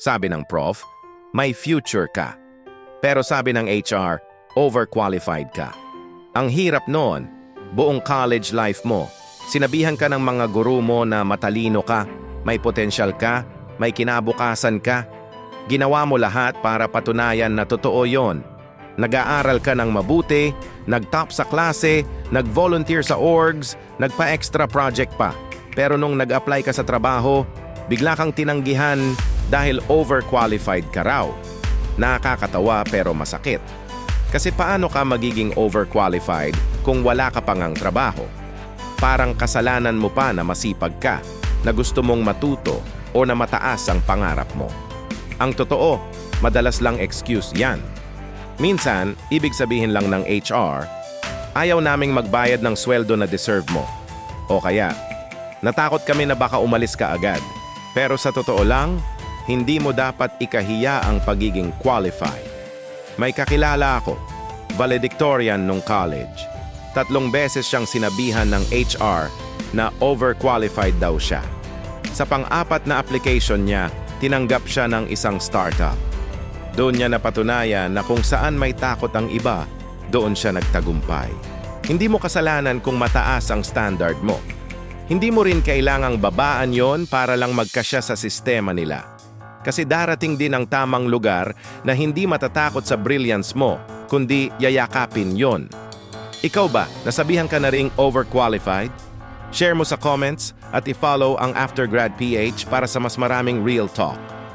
Sabi ng prof, may future ka. Pero sabi ng HR, overqualified ka. Ang hirap noon, buong college life mo, sinabihan ka ng mga guru mo na matalino ka, may potensyal ka, may kinabukasan ka. Ginawa mo lahat para patunayan na totoo yon. Nag-aaral ka ng mabuti, nag-top sa klase, nag-volunteer sa orgs, nagpa-extra project pa. Pero nung nag-apply ka sa trabaho, bigla kang tinanggihan dahil overqualified ka raw. Nakakatawa pero masakit. Kasi paano ka magiging overqualified kung wala ka pang ang trabaho? Parang kasalanan mo pa na masipag ka, na gusto mong matuto o na mataas ang pangarap mo. Ang totoo, madalas lang excuse yan. Minsan, ibig sabihin lang ng HR, ayaw naming magbayad ng sweldo na deserve mo. O kaya, natakot kami na baka umalis ka agad. Pero sa totoo lang, hindi mo dapat ikahiya ang pagiging qualified. May kakilala ako, valedictorian nung college. 3 beses siyang sinabihan ng HR na overqualified daw siya. Sa pang-4 na application niya, tinanggap siya ng isang startup. Doon niya napatunayan na kung saan may takot ang iba, doon siya nagtagumpay. Hindi mo kasalanan kung mataas ang standard mo. Hindi mo rin kailangang babaan yon para lang magkasya sa sistema nila. Kasi darating din ang tamang lugar na hindi matatakot sa brilliance mo, kundi yayakapin yon. Ikaw ba, nasabihan ka na ring overqualified? Share mo sa comments at i-follow ang Aftergrad PH para sa mas maraming real talk.